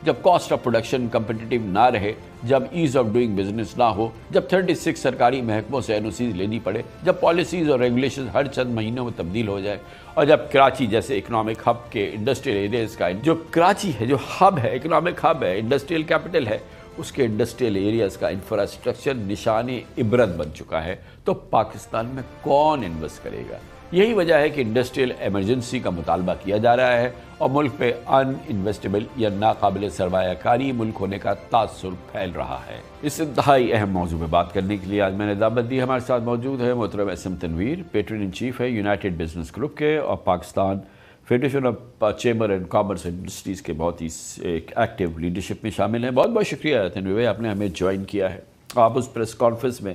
جب cost of production competitive نہ رہے، جب ایز آف ڈوئنگ بزنس نہ ہو، جب 36 سرکاری محکموں سے NOCs لینی پڑے، جب پالیسیز اور ریگولیشن ہر چند مہینوں میں تبدیل ہو جائے، اور جب کراچی جیسے اکنامک ہب کے انڈسٹریل ایریاز کا جو کراچی ہے، جو ہب ہے، اکنامک ہب ہے، انڈسٹریل کیپٹل ہے، اس کے انڈسٹریل ایریاز کا انفراسٹرکچر نشان عبرت بن چکا ہے، تو پاکستان میں کون انویسٹ کرے گا؟ یہی وجہ ہے کہ انڈسٹریل ایمرجنسی کا مطالبہ کیا جا رہا ہے اور ملک پہ ان انویسٹیبل یا ناقابل سرمایہ کاری ملک ہونے کا تاثر پھیل رہا ہے۔ اس انتہائی اہم موضوع پہ بات کرنے کے لیے آج میں نے دعوت دی۔ ہمارے ساتھ موجود ہے محترم SM Tanveer, pattern in chief ہے یونائٹڈ بزنس گروپ کے اور Pakistan federation of chamber and commerce industries کے بہت ہی ایکٹیو لیڈرشپ میں شامل ہیں۔ بہت بہت شکریہ تنویر بھائی، آپ نے ہمیں جوائن کیا ہے۔ آپ اس پریس کانفرنس میں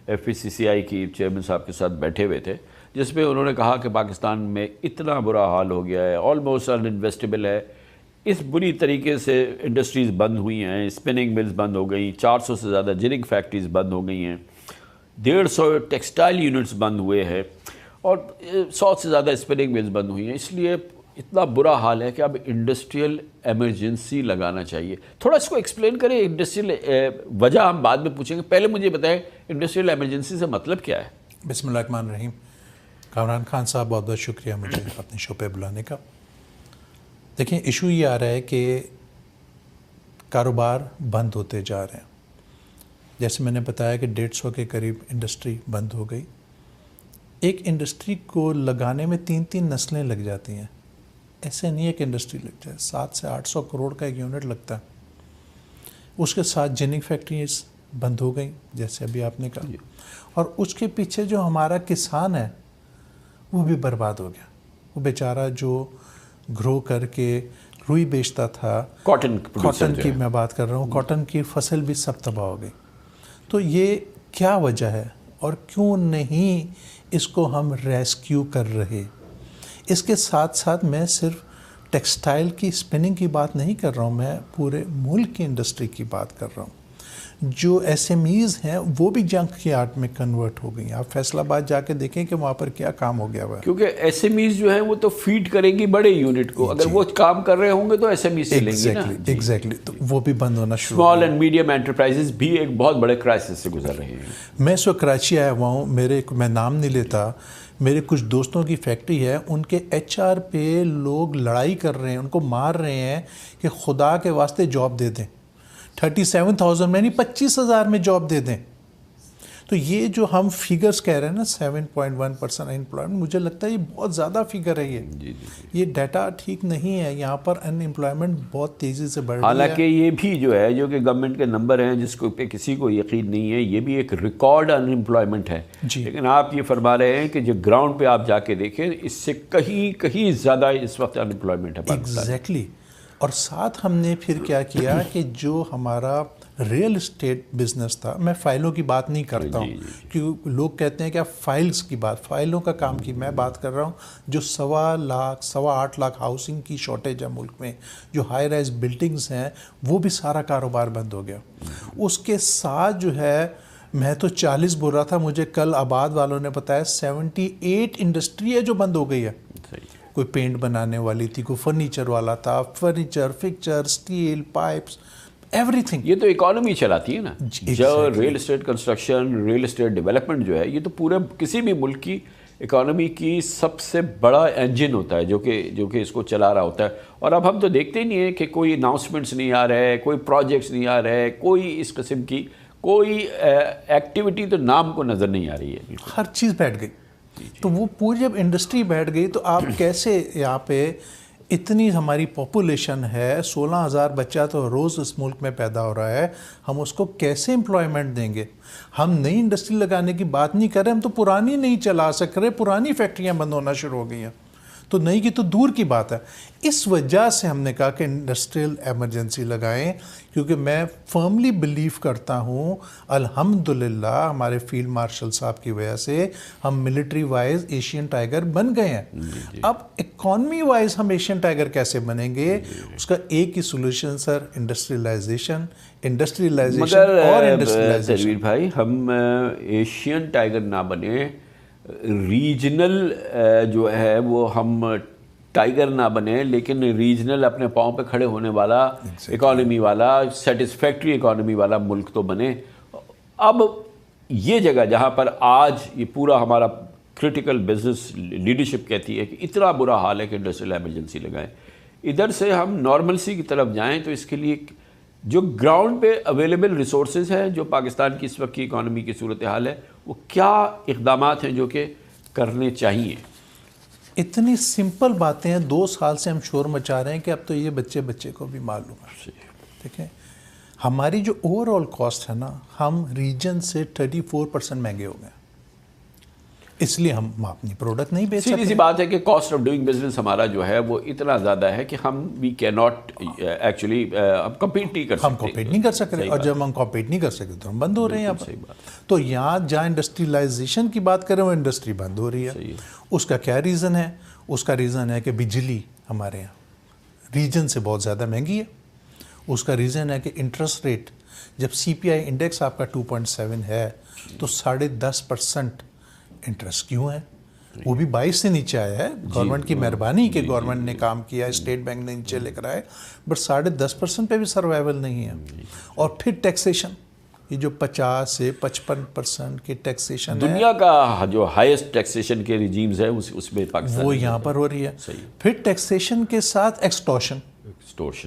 FPCCI کی چیئرمین صاحب کے ساتھ بیٹھے ہوئے تھے، جس میں انہوں نے کہا کہ پاکستان میں اتنا برا حال ہو گیا ہے، آلموسٹ ان انویسٹیبل ہے، اس بری طریقے سے انڈسٹریز بند ہوئی ہیں، اسپننگ ملز بند ہو گئی، 400 سے زیادہ جننگ فیکٹریز بند ہو گئی ہیں، 150 ٹیکسٹائل یونٹس بند ہوئے ہیں اور 100 سے زیادہ اسپننگ ملز بند ہوئی ہیں۔ اس لیے اتنا برا حال ہے کہ اب انڈسٹریل ایمرجنسی لگانا چاہیے۔ تھوڑا اس کو ایکسپلین کریں، انڈسٹریل وجہ ہم بعد میں پوچھیں گے، پہلے مجھے بتائیں انڈسٹریل ایمرجنسی سے مطلب کیا ہے؟ بسم اللہ الرحمن الرحیم۔ کامران خان صاحب بہت بہت شکریہ مجھے اپنے شو پہ بلانے کا۔ دیکھیں ایشو یہ آ رہا ہے کہ کاروبار بند ہوتے جا رہے ہیں۔ جیسے میں نے بتایا کہ 150 کے قریب انڈسٹری بند ہو گئی۔ ایک انڈسٹری کو لگانے میں 3 نسلیں لگ جاتی ہیں، ایسے نہیں ہے کہ انڈسٹری لگ جائے، 700 سے 800 کروڑ کا ایک یونٹ لگتا ہے۔ اس کے ساتھ جننگ فیکٹریز بند ہو گئیں جیسے ابھی آپ نے کہا، اور اس کے پیچھے جو ہمارا کسان ہے وہ بھی برباد ہو گیا۔ وہ بیچارہ جو گرو کر کے روئی بیچتا تھا، کاٹن کی میں بات کر رہا ہوں، کاٹن کی فصل بھی سب تباہ ہو گئی۔ تو یہ کیا وجہ ہے اور کیوں نہیں اس کو ہم ریسکیو کر رہے؟ اس کے ساتھ ساتھ میں صرف ٹیکسٹائل کی اسپننگ کی بات نہیں کر رہا ہوں، میں پورے ملک کی انڈسٹری کی بات کر رہا ہوں۔ جو SMEs ہیں وہ بھی جنک یارڈ میں کنورٹ ہو گئی ہیں۔ آپ فیصل آباد جا کے دیکھیں کہ وہاں پر کیا کام ہو گیا ہوا ہے، کیونکہ SMEs جو ہیں وہ تو فیڈ کریں گی بڑے یونٹ کو، اگر وہ کام کر رہے ہوں گے تو SMEs سے لیں گے نا۔ ایگزیکٹلی، تو وہ بھی بند ہونا شروع۔ اسمال اینڈ میڈیم انٹرپرائزز بھی ایک بہت بڑے کرائسس سے گزر رہے ہیں۔ میں اس وقت کراچی آیا ہوا ہوں، میں نام نہیں لیتا، میرے کچھ دوستوں کی فیکٹری ہے، ان کے HR پہ لوگ لڑائی کر رہے ہیں، ان کو مار رہے ہیں کہ خدا کے واسطے جاب دے دیں، 37,000 میں نہیں 25,000 میں جاب دے دیں۔ تو یہ جو ہم فیگرز کہہ رہے ہیں نا 7.1% انپلائمنٹ، مجھے لگتا ہے یہ بہت زیادہ فیگر ہے۔ یہ ڈیٹا ٹھیک نہیں ہے، یہاں پر ان امپلائمنٹ بہت تیزی سے بڑھ رہی ہے۔ حالانکہ یہ بھی جو ہے جو کہ گورنمنٹ کے نمبر ہیں جس کو پہ کسی کو یقین نہیں ہے، یہ بھی ایک ریکارڈ ان امپلائمنٹ ہے، لیکن آپ یہ فرما رہے ہیں کہ جو گراؤنڈ پہ آپ جا کے دیکھیں اس سے کہیں زیادہ اس وقت ان امپلائمنٹ ہے پاکستان۔ ایگزیکٹلی۔ اور ساتھ ہم نے پھر کیا کیا کہ جو ہمارا ریئل اسٹیٹ بزنس تھا، میں فائلوں کی بات نہیں کرتا ہوں کیونکہ لوگ کہتے ہیں کہ آپ فائلز کی بات، فائلوں کا کام کی میں بات کر رہا ہوں، جو 8 لاکھ ہاؤسنگ کی شارٹیج ہے ملک میں، جو ہائی رائز بلڈنگز ہیں، وہ بھی سارا کاروبار بند ہو گیا۔ اس کے ساتھ جو ہے، میں تو 40 بول رہا تھا، مجھے کل آباد والوں نے بتایا 78 انڈسٹری ہے جو بند ہو گئی ہے۔ کوئی پینٹ بنانے والی تھی، کوئی فرنیچر والا تھا، furniture, fixture, steel, pipes, every thing تو اکانومی چلاتی ہے نا، جو real estate construction, real estate development جو ہے، یہ تو پورے کسی بھی ملک کی اکانومی کی سب سے بڑا انجن ہوتا ہے جو کہ اس کو چلا رہا ہوتا ہے۔ اور اب ہم تو دیکھتے ہی نہیں ہیں کہ کوئی اناؤنسمنٹس نہیں آ رہے، کوئی پروجیکٹس نہیں آ رہے، کوئی اس قسم کی کوئی ایکٹیویٹی تو نام کو نظر نہیں آ رہی ہے۔ ہر چیز بیٹھ گئی۔ تو وہ پوری جب انڈسٹری بیٹھ گئی تو آپ کیسے یہاں پہ اتنی ہماری پاپولیشن ہے، 16,000 بچہ تو روز اس ملک میں پیدا ہو رہا ہے، ہم اس کو کیسے امپلائمنٹ دیں گے؟ ہم نئی انڈسٹری لگانے کی بات نہیں کر رہے، ہم تو پرانی نہیں چلا سک رہے، پرانی فیکٹریاں بند ہونا شروع ہو گئی ہیں، تو نئی کی تو دور کی بات ہے۔ اس وجہ سے ہم نے کہا کہ انڈسٹریل ایمرجنسی لگائیں، کیونکہ میں فرملی بلیو کرتا ہوں الحمدللہ ہمارے فیلڈ مارشل صاحب کی وجہ سے ہم ملٹری وائز ایشین ٹائیگر بن گئے ہیں۔ اب اکانومی وائز ہم ایشین ٹائیگر کیسے بنیں گے؟ اس کا ایک ہی سولوشن سر، انڈسٹریلائزیشن اور انڈسٹریلائزیشن۔ تنویر بھائی، ہم ایشین ٹائیگر نہ بنے، ریجنل جو ہے وہ ہم ٹائیگر نہ بنے لیکن ریجنل اپنے پاؤں پہ کھڑے ہونے والا اکانومی والا سیٹسفیکٹری اکانومی والا ملک تو بنے. اب یہ جگہ جہاں پر آج یہ پورا ہمارا کرٹیکل بزنس لیڈرشپ کہتی ہے کہ اتنا برا حال ہے کہ انڈسٹریل ایمرجنسی لگائیں, ادھر سے ہم نارملسی کی طرف جائیں تو اس کے لیے جو گراؤنڈ پہ اویلیبل ریسورسز ہیں, جو پاکستان کی اس وقت کی اکانومی کی صورتحال ہے, وہ کیا اقدامات ہیں جو کہ کرنے چاہیے؟ اتنی سمپل باتیں ہیں. 2 سال سے ہم شور مچا رہے ہیں کہ اب تو یہ بچے کو بھی معلوم ہے. ٹھیک ہے, ہماری جو اوور آل کاسٹ ہے نا, ہم ریجن سے 34% مہنگے ہو گئے, اس لیے ہم اپنی پروڈکٹ نہیں بیچ سکتے. سیدھی سی بات ہے کہ کاسٹ آف ڈوئنگ بزنس ہمارا جو ہے وہ اتنا زیادہ ہے کہ ہم وی کی ناٹ ایکچولی ہم کمپیٹ نہیں کر سکتے. ہم کمپیٹ نہیں کر سکتے, اور جب ہم کمپیٹ نہیں کر سکتے تو ہم بند ہو رہے ہیں یہاں پر. تو یہاں جہاں انڈسٹریلائزیشن کی بات کریں وہ انڈسٹری بند ہو رہی ہے. اس کا کیا ریزن ہے؟ اس کا ریزن ہے کہ بجلی ہمارے یہاں ریجن سے بہت زیادہ مہنگی ہے. اس کا ریزن ہے کہ انٹرسٹ ریٹ, جب سی پی آئی انڈیکس آپ کا 2.7 ہے تو 10.5% انٹرسٹ کیوں ہے؟ وہ بھی 22 سے نیچے آیا ہے. گورنمنٹ کی مہربانی کہ گورنمنٹ نے کام کیا, اسٹیٹ بینک نے نیچے لے کر آئے, بٹ 10.5% پہ بھی سروائیول نہیں ہے. اور پھر ٹیکسیشن, یہ جو 50 سے 55% کی ٹیکسیشن دنیا کا جو ہائیسٹ ٹیکسیشن کے ریجیمز ہیں اس میں پاکستان وہ یہاں پر ہو رہی ہے. پھر ٹیکسیشن کے ساتھ ایکسٹورشن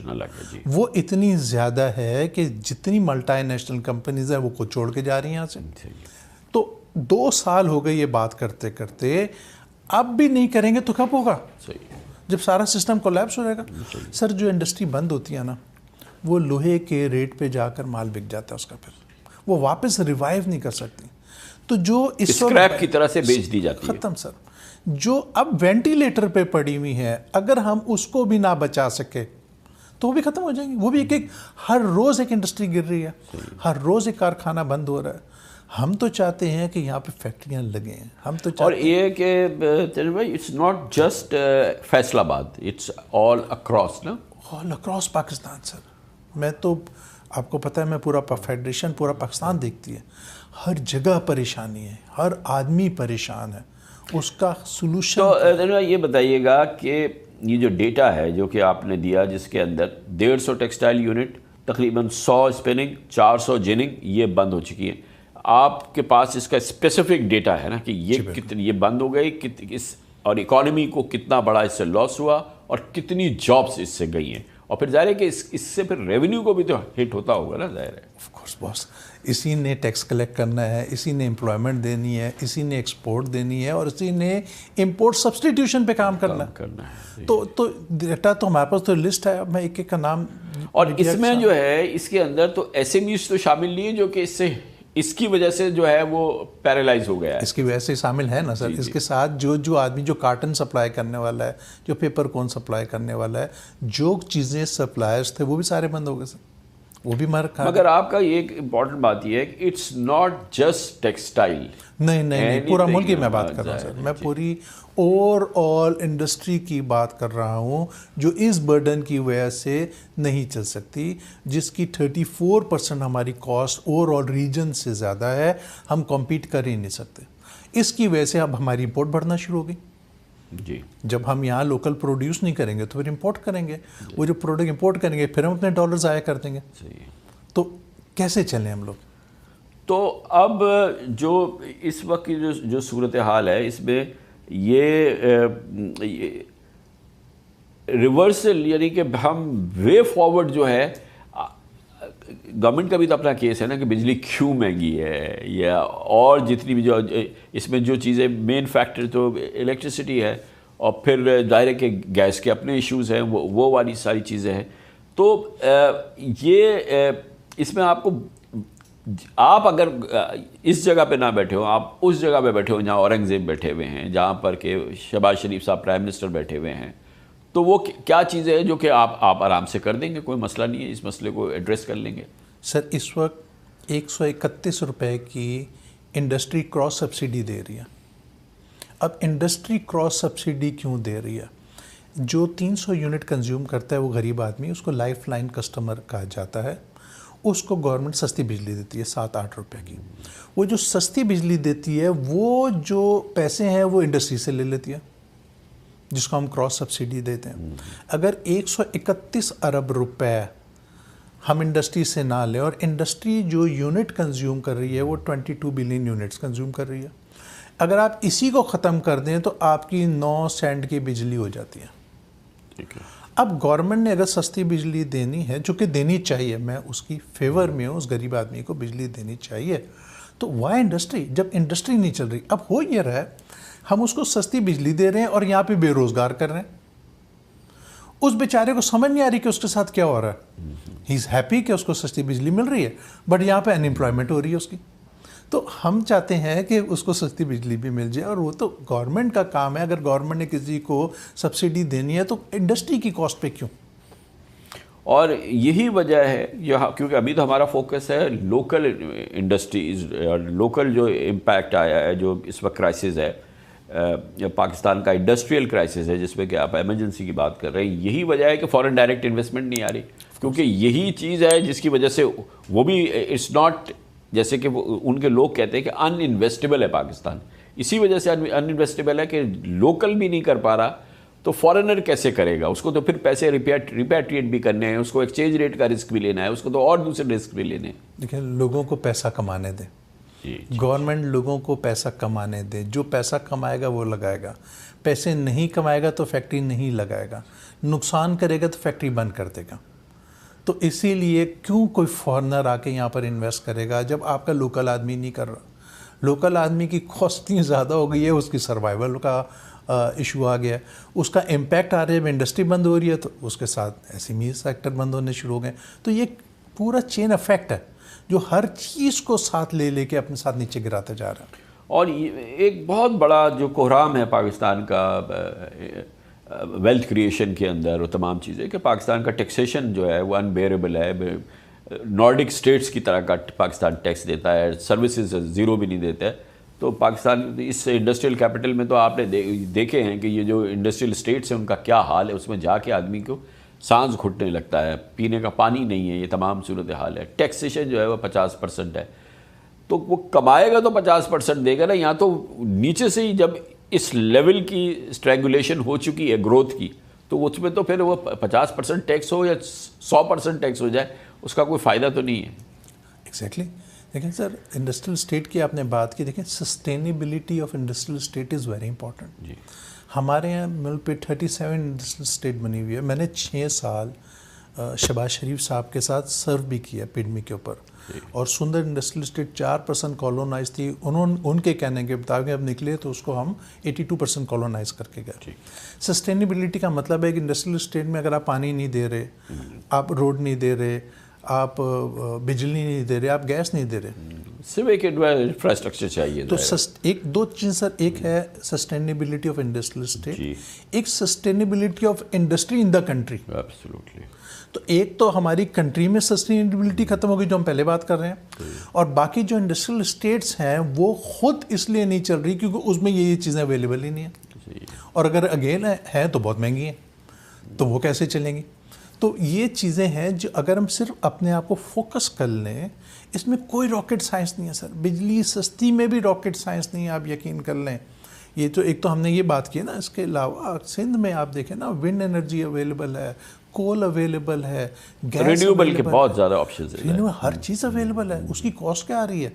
الگ ہے جی, وہ اتنی زیادہ ہے کہ جتنی ملٹی نیشنل کمپنیز ہیں وہ کو چھوڑ کے جا رہی ہیں یہاں سے. تو 2 سال ہو گئے یہ بات کرتے کرتے, اب بھی نہیں کریں گے تو کب ہوگا؟ جب سارا سسٹم کولیپس ہو جائے گا. سر جو انڈسٹری بند ہوتی ہے نا, وہ لوہے کے ریٹ پہ جا کر مال بک جاتا ہے اس کا, پھر وہ واپس ریوائیو نہیں کر سکتی. تو جو اسکریپ کی طرح سے بیچ دی جاتی ہے. ختم سر. جو اب وینٹیلیٹر پہ پڑی ہوئی ہے, اگر ہم اس کو بھی نہ بچا سکے تو وہ بھی ختم ہو جائیں گے. وہ بھی ایک ہر روز ایک انڈسٹری گر رہی ہے, ہر روز ایک کارخانہ بند ہو رہا ہے. ہم تو چاہتے ہیں کہ یہاں پہ فیکٹریاں لگیں. ہم تو اور یہ کہ بھائی اٹس ناٹ جسٹ فیصل آباد, اٹس آل اکراس نا, آل اکراس پاکستان. سر میں تو آپ کو پتہ ہے میں پورا فیڈریشن پورا پاکستان دیکھتی ہے, ہر جگہ پریشانی ہے, ہر آدمی پریشان ہے. اس کا سلوشن تو یہ بتائیے گا کہ یہ جو ڈیٹا ہے جو کہ آپ نے دیا, جس کے اندر 150 ٹیکسٹائل یونٹ, تقریباً 100 اسپننگ, 400 جننگ یہ بند ہو چکی ہیں. آپ کے پاس اس کا اسپیسیفک ڈیٹا ہے نا کہ یہ کتنی یہ بند ہو گئی, اور اکانومی کو کتنا بڑا اس سے لاس ہوا, اور کتنی جابس اس سے گئی ہیں, اور پھر ظاہر ہے کہ اس سے پھر ریونیو کو بھی تو ہٹ ہوتا ہوگا نا, ظاہر ہے. آف کورس باس, اسی نے ٹیکس کلیکٹ کرنا ہے, اسی نے امپلائمنٹ دینی ہے, اسی نے ایکسپورٹ دینی ہے, اور اسی نے امپورٹ سبسٹیٹیوشن پہ کام کرنا ہے. تو ڈیٹا تو ہمارے پاس تو لسٹ ہے, میں ایک ایک کا نام. اور اس میں جو ہے اس کے اندر تو ایس ایم ایز تو شامل نہیں ہے جو کہ اس کی وجہ سے جو ہے وہ پیرالائز ہو گیا ہے. اس کی وجہ سے شامل ہے نا سر. اس کے ساتھ جو آدمی جو کارٹن سپلائی کرنے والا ہے, جو پیپر کون سپلائی کرنے والا ہے, جو چیزیں سپلائرز تھے وہ بھی سارے بند ہو گئے سر, وہ بھی مگر آپ کا یہ ایک امپورٹنٹ بات یہ ہے کہ اٹس ناٹ جسٹ ٹیکسٹائل. نہیں, پورا ملک کی میں بات کر رہا ہوں سر. میں پوری اوور آل انڈسٹری کی بات کر رہا ہوں جو اس برڈن کی وجہ سے نہیں چل سکتی, جس کی 34% ہماری کاسٹ اوور آل ریجن سے زیادہ ہے. ہم کمپیٹ کر ہی نہیں سکتے. اس کی وجہ سے اب ہماری امپورٹ بڑھنا شروع ہو گئی. جی, جب ہم یہاں لوکل پروڈیوس نہیں کریں گے تو پھر امپورٹ کریں گے. وہ جو پروڈکٹ امپورٹ کریں گے پھر ہم اپنے ڈالر ضائع کر دیں گے. تو کیسے چلیں ہم لوگ؟ تو اب جو اس وقت کی جو صورتحال ہے, اس میں یہ ریورسل, یعنی کہ ہم وے فارورڈ جو ہے, گورنمنٹ کا بھی تو اپنا کیس ہے نا کہ بجلی کیوں مہنگی ہے, یا اور جتنی بھی جو اس میں جو چیزیں مین فیکٹر تو الیکٹریسٹی ہے, اور پھر ظاہر ہے کہ گیس کے اپنے ایشوز ہیں, وہ والی ساری چیزیں ہیں. تو یہ اس میں آپ اگر اس جگہ پہ نہ بیٹھے ہو, آپ اس جگہ پہ بیٹھے ہو جہاں اورنگزیب بیٹھے ہوئے ہیں, جہاں پر کہ شہباز شریف صاحب پرائم منسٹر بیٹھے ہوئے ہیں, تو وہ کیا چیزیں ہیں جو کہ آپ آرام سے کر دیں گے, کوئی مسئلہ نہیں ہے, اس مسئلے کو ایڈریس کر لیں گے. سر اس وقت 131 روپے کی انڈسٹری کراس سبسڈی دے رہی ہے. اب انڈسٹری کراس سبسڈی کیوں دے رہی ہے؟ جو 300 یونٹ کنزیوم کرتا ہے وہ غریب آدمی, اس کو لائف لائن کسٹمر کہا جاتا ہے. اس کو گورنمنٹ سستی بجلی دیتی ہے 7-8 روپے کی. وہ جو سستی بجلی دیتی ہے وہ جو پیسے ہیں وہ انڈسٹری سے لے لیتی ہے. جس کو ہم کراس سبسڈی دیتے ہیں. اگر 131 ارب روپے ہم انڈسٹری سے نہ لیں, اور انڈسٹری جو یونٹ کنزیوم کر رہی ہے وہ 22 بلین یونٹس کنزیوم کر رہی ہے, اگر آپ اسی کو ختم کر دیں تو آپ کی 9 سینٹ کی بجلی ہو جاتی ہے. اب گورنمنٹ نے اگر سستی بجلی دینی ہے, چونکہ دینی چاہیے, میں اس کی فیور میں ہوں, اس غریب آدمی کو بجلی دینی چاہیے, تو وائی انڈسٹری؟ جب انڈسٹری نہیں چل رہی. اب ہو یہ رہا ہے ہم اس کو سستی بجلی دے رہے ہیں اور یہاں پہ بے روزگار کر رہے ہیں. اس بیچارے کو سمجھ نہیں آ رہی کہ اس کے ساتھ کیا ہو رہا ہے. ہی از ہیپی کہ اس کو سستی بجلی مل رہی ہے, بٹ یہاں پہ ان امپلائمنٹ ہو رہی ہے اس کی. تو ہم چاہتے ہیں کہ اس کو سستی بجلی بھی مل جائے, اور وہ تو گورنمنٹ کا کام ہے. اگر گورنمنٹ نے کسی کو سبسڈی دینی ہے تو انڈسٹری کی کاسٹ پہ کیوں؟ اور یہی وجہ ہے یہاں, کیونکہ ابھی تو ہمارا فوکس ہے لوکل انڈسٹریز, لوکل جو امپیکٹ آیا ہے, جو اس وقت کرائسس ہے پاکستان کا انڈسٹریل کرائسس ہے, جس میں کہ آپ ایمرجنسی کی بات کر رہے ہیں. یہی وجہ ہے کہ فورن ڈائریکٹ انویسٹمنٹ نہیں آ رہی, کیونکہ یہی چیز ہے جس کی وجہ سے وہ بھی اٹس ناٹ, جیسے کہ ان کے لوگ کہتے ہیں کہ ان انویسٹیبل ہے پاکستان. اسی وجہ سے ان انویسٹیبل ہے کہ لوکل بھی نہیں کر پا رہا, تو فارنر کیسے کرے گا؟ اس کو تو پھر پیسے ریپیٹریٹ بھی کرنے ہیں, اس کو ایکسچینج ریٹ کا رسک بھی لینا ہے, اس کو تو اور دوسرے رسک بھی لینے ہیں. دیکھیں, لوگوں کو پیسہ کمانے دیں. گورنمنٹ لوگوں کو پیسہ کمانے دے. جو پیسہ کمائے گا وہ لگائے گا, پیسے نہیں کمائے گا تو فیکٹری نہیں لگائے گا, نقصان کرے گا تو فیکٹری بند کر دے گا. تو اسی لیے کیوں کوئی فارنر آ کے یہاں پر انویسٹ کرے گا جب آپ کا لوکل آدمی نہیں کر رہا؟ لوکل آدمی کی کاسٹ اتنی زیادہ ہو گئی ہے, اس کی سروائیول کا ایشو آ گیا ہے, اس کا امپیکٹ آ رہا ہے. جب انڈسٹری بند ہو رہی ہے تو اس کے ساتھ ایس ایم ای سیکٹر بند ہونے شروع ہو گئے. تو یہ پورا چین افیکٹ ہے جو ہر چیز کو ساتھ لے لے کے اپنے ساتھ نیچے گراتا جا رہا ہے. اور ایک بہت بڑا جو کوہرام ہے پاکستان کا ویلتھ کریشن کے اندر, وہ تمام چیزیں کہ پاکستان کا ٹیکسیشن جو ہے وہ انبیئریبل ہے. نارڈک سٹیٹس کی طرح کا پاکستان ٹیکس دیتا ہے, سروسز زیرو بھی نہیں دیتا ہے. تو پاکستان اس انڈسٹریل کیپٹل میں تو آپ نے دیکھے ہیں کہ یہ جو انڈسٹریل اسٹیٹس ہیں ان کا کیا حال ہے. اس میں جا کے آدمی کو سانس گھٹنے لگتا ہے, پینے کا پانی نہیں ہے, یہ تمام صورتحال ہے. ٹیکسیشن جو ہے وہ 50% ہے, تو وہ کمائے گا تو 50% دے گا نا. یہاں تو نیچے سے ہی جب اس لیول کی اسٹرینگولیشن ہو چکی ہے گروتھ کی, تو اس میں تو پھر وہ 50% ٹیکس ہو یا 100% ٹیکس ہو جائے, اس کا کوئی فائدہ تو نہیں ہے. ایگزیکٹلی. دیکھیں سر, انڈسٹریل اسٹیٹ کی آپ نے بات کی, دیکھیں sustainability of industrial estate is very important. جی, ہمارے یہاں ملک پہ 37 انڈسٹریل اسٹیٹ بنی ہوئی ہے. میں نے 6 سال شہباز شریف صاحب کے ساتھ سرو بھی کیا پڈمی کے اوپر, اور سندر انڈسٹریل اسٹیٹ 4% کالونائز تھی. ان کے کہنے کے مطابق اب نکلے تو اس کو ہم 82% کالونائز کر کے گئے. سسٹینیبلٹی کا مطلب ہے کہ انڈسٹریل اسٹیٹ میں اگر آپ پانی نہیں دے رہے, آپ روڈ نہیں دے رہے, آپ بجلی نہیں دے رہے, آپ گیس نہیں دے رہے, سویک انفراسٹرکچر چاہیے. تو ایک دو چیز سر, ایک ہے سسٹینیبلٹی آف انڈسٹریل اسٹیٹ, ایک sustainability of industry in the country. Absolutely. تو ایک تو ہماری کنٹری میں سسٹینیبلٹی ختم ہو گئی جو ہم پہلے بات کر رہے ہیں, اور باقی جو انڈسٹریل اسٹیٹس ہیں وہ خود اس لیے نہیں چل رہی کیونکہ اس میں یہ چیزیں اویلیبل ہی نہیں ہیں, اور اگر اگین ہے تو بہت مہنگی ہیں, تو وہ کیسے چلیں گی؟ تو یہ چیزیں ہیں جو اگر ہم صرف اپنے آپ کو فوکس کر لیں, اس میں کوئی راکٹ سائنس نہیں ہے سر. بجلی سستی میں بھی راکٹ سائنس نہیں ہے, آپ یقین کر لیں. یہ تو ایک تو ہم نے یہ بات کی نا, اس کے علاوہ سندھ میں آپ دیکھیں نا, ونڈ انرجی اویلیبل ہے, کول اویلیبل ہے, گیس رینیوبل کے بہت زیادہ آپشنز ہیں, ہر چیز اویلیبل ہے. اس کی کاسٹ کیا آ رہی ہے؟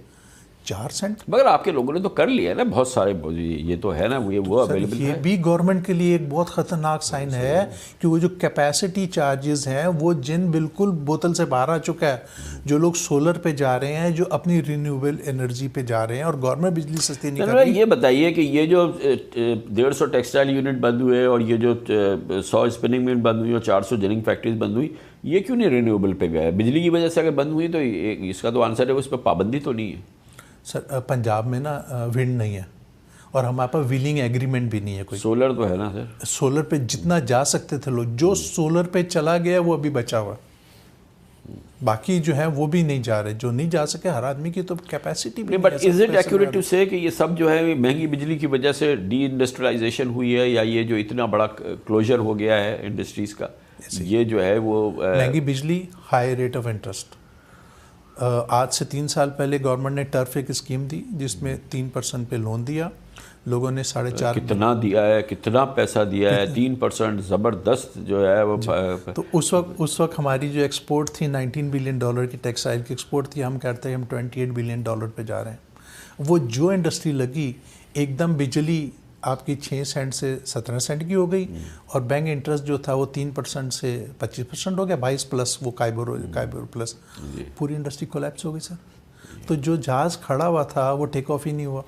4 سینٹ. مگر آپ کے لوگوں نے تو کر لیا ہے نا بہت سارے, یہ تو ہے نا, وہ اویلیبل ہے. یہ بھی گورنمنٹ کے لیے ایک بہت خطرناک سائن ہے کہ وہ جو کیپیسٹی چارجز ہیں وہ جن بالکل بوتل سے باہر آ چکا ہے. جو لوگ سولر پہ جا رہے ہیں, جو اپنی رینیوبل انرجی پہ جا رہے ہیں, اور گورنمنٹ بجلی سستی نہیں کر رہی. یہ بتائیے کہ یہ جو 150 ٹیکسٹائل یونٹ بند ہوئے, اور یہ جو 100 اسپننگ مل بند ہوئی, اور 400 جننگ فیکٹریز بند ہوئی, یہ کیوں نہیں رینیوبل پہ گئے؟ بجلی کی وجہ سے اگر بند ہوئی تو اس کا تو آنسر ہے اس پہ پابندی تو نہیں ہے. سر پنجاب میں نا ونڈ نہیں ہے, اور ہمارے پاس ویلنگ ایگریمنٹ بھی نہیں ہے کوئی. سولر تو ہے نا سر. سولر پہ جتنا جا سکتے تھے لوگ, جو سولر پہ چلا گیا وہ ابھی بچا ہوا, باقی جو ہے وہ بھی نہیں جا رہے. جو نہیں جا سکے, ہر آدمی کی تو کیپیسٹی بھی نہیں. But is it accurate to say کہ یہ سب جو ہے مہنگی بجلی کی وجہ سے ڈی انڈسٹریلائزیشن ہوئی ہے, یا یہ جو اتنا بڑا کلوجر ہو گیا ہے انڈسٹریز کا, یہ جو ہے وہ مہنگی بجلی, ہائی ریٹ آف انٹرسٹ. آج سے 3 سال پہلے گورنمنٹ نے ٹرف ایک اسکیم دی جس میں 3% پہ لون دیا, لوگوں نے 4.5 کتنا دیا ہے, کتنا پیسہ دیا ہے, 3% زبردست جو ہے وہ. تو اس وقت ہماری جو ایکسپورٹ تھی $19 بلین کی ٹیکسٹائل کی ایکسپورٹ تھی, ہم کہتے ہیں ہم $28 بلین پہ جا رہے ہیں. وہ جو انڈسٹری لگی ایک دم بجلی آپ کی 6 سینٹ سے 17 سینٹ کی ہو گئی, اور بینک انٹرسٹ جو تھا وہ 3% سے 25% ہو گیا, 22 پلس وہ کائبر پلس, پوری انڈسٹری کولیپس ہو گئی سر. تو جو جہاز کھڑا ہوا تھا وہ ٹیک آف ہی نہیں ہوا.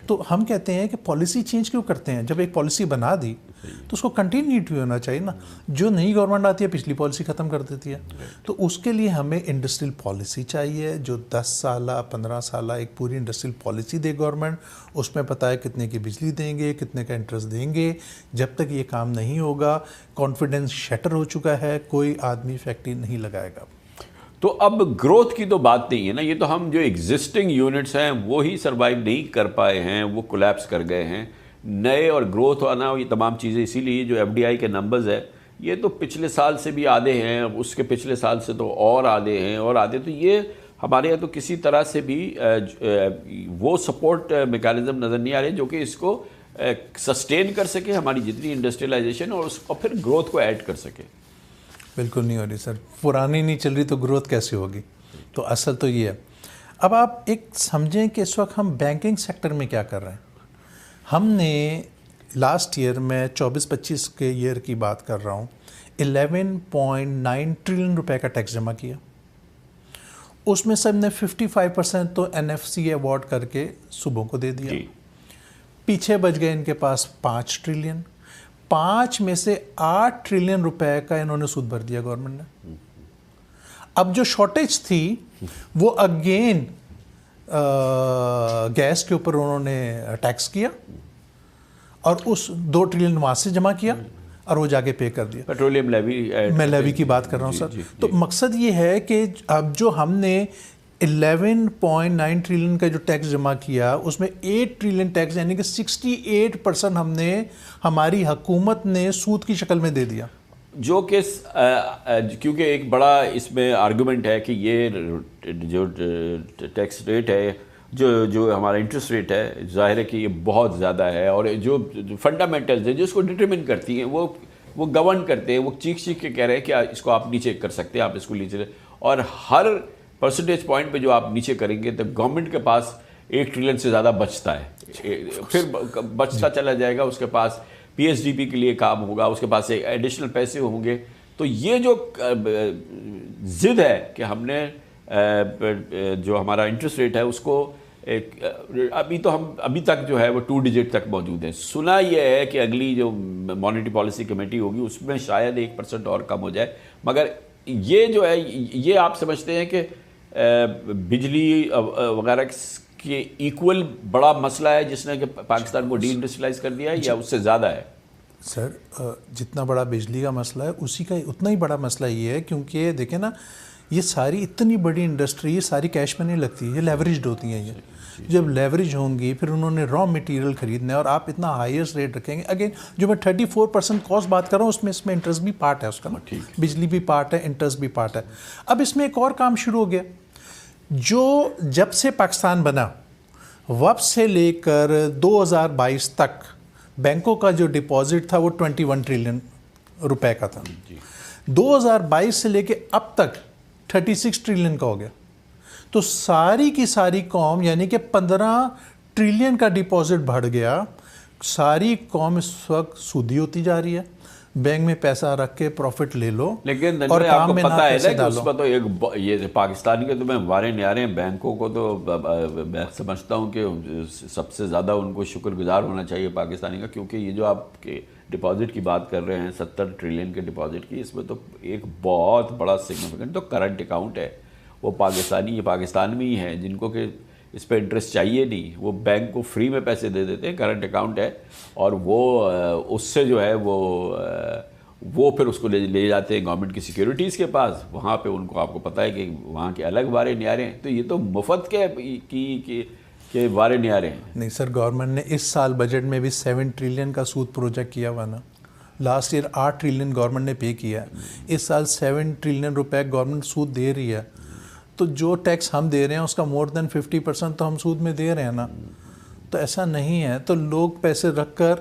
تو ہم کہتے ہیں کہ پالیسی چینج کیوں کرتے ہیں؟ جب ایک پالیسی بنا دی تو اس کو کنٹینیوٹی ہونا چاہیے نا. جو نئی گورنمنٹ آتی ہے پچھلی پالیسی ختم کر دیتی ہے. تو اس کے لیے ہمیں انڈسٹریل پالیسی چاہیے جو 10 سالہ 15 سالہ ایک پوری انڈسٹریل پالیسی دے گورنمنٹ, اس میں پتہ ہے کتنے کی بجلی دیں گے, کتنے کا انٹرسٹ دیں گے. جب تک یہ کام نہیں ہوگا, کانفیڈنس شیٹر ہو چکا ہے, کوئی آدمی فیکٹری نہیں لگائے گا. تو اب گروتھ کی تو بات نہیں ہے نا, یہ تو ہم جو ایگزسٹنگ یونٹس ہیں وہی سروائیو نہیں کر پائے ہیں, وہ کولیپس کر گئے ہیں. نئے اور گروتھ آنا, یہ تمام چیزیں, اسی لیے جو ایف ڈی آئی کے نمبرز ہے یہ تو پچھلے سال سے بھی آدھے ہیں, اس کے پچھلے سال سے تو اور آدھے ہیں اور آدھے. تو یہ ہمارے یہاں تو کسی طرح سے بھی وہ سپورٹ میکانزم نظر نہیں آ رہے جو کہ اس کو سسٹین کر سکے, ہماری جتنی انڈسٹریلائزیشن اور پھر گروتھ کو ایڈ کر سکے. بالکل نہیں ہو رہی سر, پرانی نہیں چل رہی تو گروتھ کیسے ہوگی؟ تو اصل تو یہ ہے. اب آپ ایک سمجھیں کہ اس وقت ہم بینکنگ سیکٹر میں کیا کر رہے ہیں. ہم نے لاسٹ ایئر, میں 24-25 کے ایئر کی بات کر رہا ہوں, 11.9 ٹریلین روپے کا ٹیکس جمع کیا. اس میں سب نے 55% تو NFC ایوارڈ کر کے صوبوں کو دے دیا. پیچھے بچ گئے ان کے پاس 5 ٹریلین. 5 میں سے 8 ٹریلین روپے کا انہوں نے سود بھر دیا گورنمنٹ نے. اب جو شارٹیج تھی وہ اگین گیس کے اوپر انہوں نے ٹیکس کیا اور اس 2 ٹریلین وہاں سے جمع کیا اور وہ جا کے پے کر دیا. پیٹرولیم لیوی, میں لیوی کی بات کر رہا ہوں سر. تو مقصد یہ ہے کہ اب جو ہم نے 11.9 ٹریلین کا جو ٹیکس جمع کیا اس میں 8 ٹریلین ٹیکس یعنی کہ 68% ہم نے, ہماری حکومت نے سود کی شکل میں دے دیا. جو کہ کیونکہ ایک بڑا اس میں آرگومنٹ ہے کہ یہ جو ٹیکس ریٹ ہے, جو ہمارا انٹرسٹ ریٹ ہے, ظاہر ہے کہ یہ بہت زیادہ ہے, اور جو فنڈامنٹلز ہیں جو اس کو ڈٹرمن کرتی ہیں وہ گورن کرتے ہیں, وہ چیخ کے کہہ رہے ہیں کہ اس کو آپ نیچے کر سکتے ہیں, آپ اس کو نیچے, اور ہر پرسنٹیج پوائنٹ پہ جو آپ نیچے کریں گے تو گورنمنٹ کے پاس 1 ٹریلین سے زیادہ بچتا ہے, پھر بچتا چلا جائے گا. اس کے پاس PSDP کے لیے کام ہوگا, اس کے پاس ایڈیشنل پیسے ہوں گے. تو یہ جو ضد ہے کہ ہم نے جو ہمارا انٹرسٹ ریٹ ہے اس کو ابھی تک جو ہے وہ 2 ڈیجٹ تک موجود ہے. سنا یہ ہے کہ اگلی جو مانیٹری پالیسی کمیٹی ہوگی اس میں شاید 1% اور کم ہو جائے. مگر یہ جو ہے, یہ آپ سمجھتے ہیں کہ بجلی وغیرہ کے ایکول بڑا مسئلہ ہے جس نے کہ پاکستان کو ڈی انڈسٹریلائز کر دیا ہے, یا اس سے زیادہ ہے؟ سر جتنا بڑا بجلی کا مسئلہ ہے اسی کا اتنا ہی بڑا مسئلہ یہ ہے, کیونکہ دیکھیں نا یہ ساری اتنی بڑی انڈسٹری, یہ ساری کیش میں نہیں لگتی, یہ لیوریجڈ ہوتی ہیں. یہ جب لیوریج ہوں گی پھر انہوں نے را مٹیریل خریدنا ہے, اور آپ اتنا ہائیسٹ ریٹ رکھیں گے. اگین جو میں 34% کاسٹ بات کر رہا ہوں اس میں انٹرسٹ بھی پارٹ ہے اس کا, بجلی بھی پارٹ ہے, انٹرسٹ بھی پارٹ ہے. اب اس میں ایک اور کام شروع ہو گیا, جو جب سے پاکستان بنا وب سے لے کر 2022 تک بینکوں کا جو ڈپازٹ تھا وہ 21 ٹریلین روپے کا تھا. 2022 سے لے کے اب تک 36 ٹریلین کا ہو گیا. تو ساری کی ساری قوم یعنی کہ 15 ٹریلین کا ڈپازٹ بڑھ گیا. ساری قوم اس وقت سودی ہوتی جا رہی ہے, بینک میں پیسہ رکھ کے پروفٹ لے لو, اور آپ کو پتہ ہے نا کہ اس پر تو ایک یہ پاکستانی کے تو میں وارے نیارے ہیں, بینکوں کو تو میں سمجھتا ہوں کہ سب سے زیادہ ان کو شکر گزار ہونا چاہیے پاکستانی کا, کیونکہ یہ جو آپ کے ڈپازٹ کی بات کر رہے ہیں 70 ٹریلین کے ڈپازٹ کی, اس میں تو ایک بہت بڑا سگنیفیکنٹ تو کرنٹ اکاؤنٹ ہے, وہ پاکستان میں ہی ہے جن کو کہ اس پہ انٹرسٹ چاہیے نہیں, وہ بینک کو فری میں پیسے دے دیتے ہیں, کرنٹ اکاؤنٹ ہے, اور وہ اس سے جو ہے وہ پھر اس کو لے جاتے ہیں گورنمنٹ کی سیکیورٹیز کے پاس, وہاں پہ ان کو آپ کو پتہ ہے کہ وہاں کے الگ وارے نیارے ہیں. تو یہ تو مفت کے وارے نیارے ہیں. نہیں سر, گورنمنٹ نے اس سال بجٹ میں بھی 7 ٹریلین کا سود پروجیکٹ کیا ہوا نا. لاسٹ ایئر 8 ٹریلین گورنمنٹ نے پے کیا ہے, اس سال 7 ٹریلین روپے گورنمنٹ سود دے رہی ہے. تو جو ٹیکس ہم دے رہے ہیں اس کا مور دین 50% تو ہم سود میں دے رہے ہیں نا. تو ایسا نہیں ہے, تو لوگ پیسے رکھ کر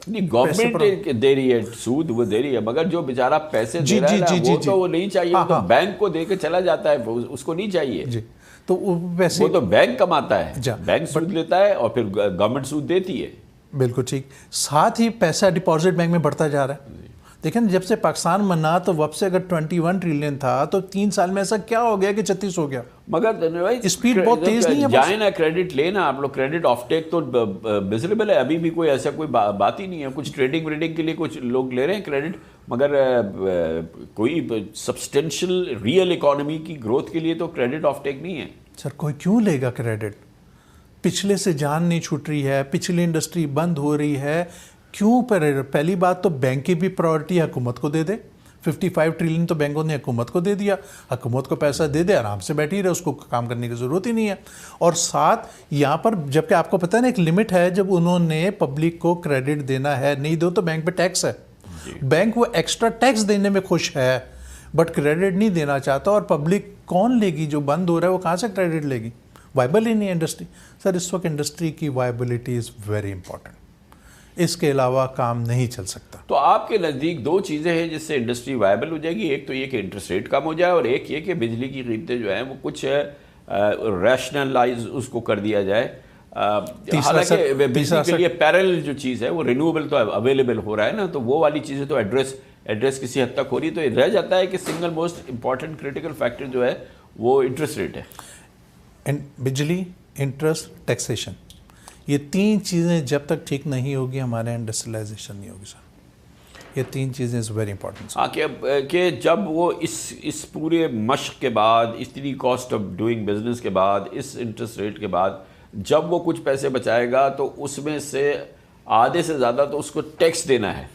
نہیں, گورنمنٹ دے رہی ہے سود, وہ دے رہی ہے, مگر جو بیچارہ پیسے دے رہا ہے نا وہ تو وہ نہیں چاہیے, وہ تو بینک کو دے کے چلا جاتا ہے, اس کو نہیں چاہیے. جی, تو وہ پیسے وہ تو بینک کماتا ہے, بینک سود لیتا ہے اور پھر گورنمنٹ سود دیتی ہے. بالکل ٹھیک. ساتھ ہی پیسہ ڈپازٹ بینک میں بڑھتا جا رہا ہے. دیکھیں جب سے پاکستان بنا تو وب سے اگر 21 ٹریلین تھا تو 3 سال میں ایسا کیا ہو گیا کہ 36 ہو گیا. مگر اسپیڈ بہت تیز نہیں ہے. جائیں نا کریڈٹ لینا آپ لوگ, کریڈٹ آف ٹیک تو ویزیبل ہے, ابھی بھی کوئی ایسا کوئی بات ہی نہیں ہے. کچھ ٹریڈنگ وریڈنگ کے لیے کچھ لوگ لے رہے ہیں کریڈٹ, مگر کوئی سبسٹینشیل ریئل اکانومی کی گروتھ کے لیے تو کریڈٹ آف ٹیک نہیں ہے. سر کوئی کیوں لے گا کریڈٹ؟ پچھلے سے جان نہیں چھوٹ رہی ہے, پچھلی انڈسٹری بند ہو رہی ہے, کیوں؟ پہلی بات تو بینک کی بھی پرائورٹی حکومت کو دے دے. 55 ٹریلین تو بینکوں نے حکومت کو دے دیا, حکومت کو پیسہ دے دے, آرام سے بیٹھی رہے, اس کو کام کرنے کی ضرورت ہی نہیں ہے. اور ساتھ یہاں پر جبکہ آپ کو پتہ ہے نا ایک لمٹ ہے, جب انہوں نے پبلک کو کریڈٹ دینا ہے, نہیں دو تو بینک پہ ٹیکس ہے. بینک وہ ایکسٹرا ٹیکس دینے میں خوش ہے بٹ کریڈٹ نہیں دینا چاہتا, اور پبلک کون لے گی؟ جو بند ہو رہا ہے وہ کہاں سے کریڈٹ لے گی؟ وائبل ہی نہیں ہے انڈسٹری. سر اس وقت انڈسٹری کی وائبلٹی از ویری امپورٹنٹ, اس کے علاوہ کام نہیں چل سکتا. تو آپ کے نزدیک 2 چیزیں ہیں جس سے انڈسٹری وائبل ہو جائے گی, ایک تو یہ کہ انٹرسٹ ریٹ کم ہو جائے, اور ایک یہ کہ بجلی کی قیمتیں جو ہیں وہ کچھ ریشنلائز اس کو کر دیا جائے. حالانکہ بجلی کے لیے پیرل جو چیز ہے وہ رینیویبل تو اویلیبل ہو رہا ہے نا, تو وہ والی چیزیں تو ایڈریس کسی حد تک ہو رہی, تو یہ رہ جاتا ہے کہ single most important critical factor جو ہے وہ انٹرسٹ ریٹ ہے. بجلی, انٹرسٹ, ٹیکسیشن, یہ 3 چیزیں جب تک ٹھیک نہیں ہوگی ہمارے انڈسٹریلائزیشن نہیں ہوگی. سر یہ 3 چیزیں از ویری امپورٹنٹ. ہاں کہ جب وہ اس پورے مشق کے بعد, اتنی کاسٹ آف ڈوئنگ بزنس کے بعد, اس انٹرسٹ ریٹ کے بعد جب وہ کچھ پیسے بچائے گا تو اس میں سے آدھے سے زیادہ تو اس کو ٹیکس دینا ہے.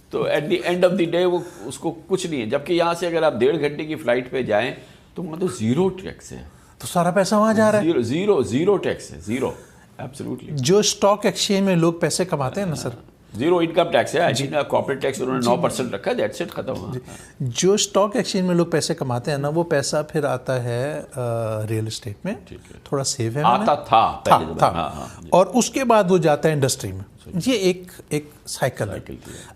تو at the end of the day وہ اس کو کچھ نہیں ہے, جبکہ یہاں سے اگر آپ 1.5 گھنٹے کی فلائٹ پہ جائیں تو وہاں تو 0 ٹیکس ہے. تو سارا پیسہ وہاں جا رہا ہے. زیرو ٹیکس ہے, زیرو ایبسلیوٹلی. جو اسٹاک ایکسچینج میں لوگ پیسے کماتے ہیں نا سر, 0 انکم ٹیکس ہے, کارپوریٹ ٹیکس انہوں نے 9% رکھا ہے, دیٹس اٹ, ختم ہوا. جو اسٹاک ایکسچینج میں لوگ پیسے کماتے ہیں نا, وہ پیسہ پھر آتا ہے ریئل اسٹیٹ میں, تھوڑا سیو ہے, آتا تھا, اور اس کے بعد وہ جاتا ہے انڈسٹری میں. یہ ایک سائیکل ہے.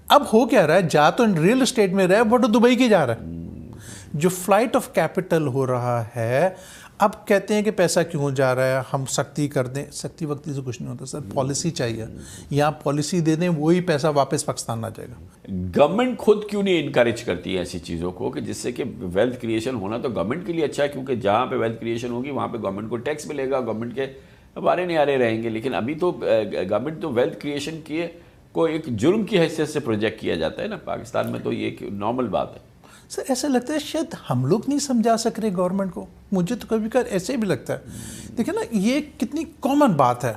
اب ہو کیا رہا ہے, جا تو ریئل اسٹیٹ میں رہا ہے بٹ دبئی کی جا رہا ہے. جو فلائٹ آف کیپٹل ہو رہا ہے, اب کہتے ہیں کہ پیسہ کیوں جا رہا ہے, ہم سختی کر دیں. سختی وقتی سے کچھ نہیں ہوتا سر, پالیسی چاہیے. یہاں پالیسی دے دیں, وہی پیسہ واپس پاکستان آ جائے گا. گورنمنٹ خود کیوں نہیں انکریج کرتی ہے ایسی چیزوں کو, کہ جس سے کہ ویلتھ کریشن ہونا تو گورنمنٹ کے لیے اچھا ہے, کیونکہ جہاں پہ ویلتھ کریشن ہوگی وہاں پہ گورنمنٹ کو ٹیکس ملے گا, گورنمنٹ کے ہمارے نعرے رہیں گے. لیکن ابھی تو گورنمنٹ تو ویلتھ کریشن کو ایک جرم کی حیثیت سے پروجیکٹ کیا جاتا ہے نا پاکستان میں, تو یہ ایک نارمل بات ہے. سر ایسا لگتا ہے شاید ہم لوگ نہیں سمجھا سک رہے گورنمنٹ کو, مجھے تو کبھی کبھی ایسے بھی لگتا ہے. دیکھیں نا, یہ کتنی کامن بات ہے,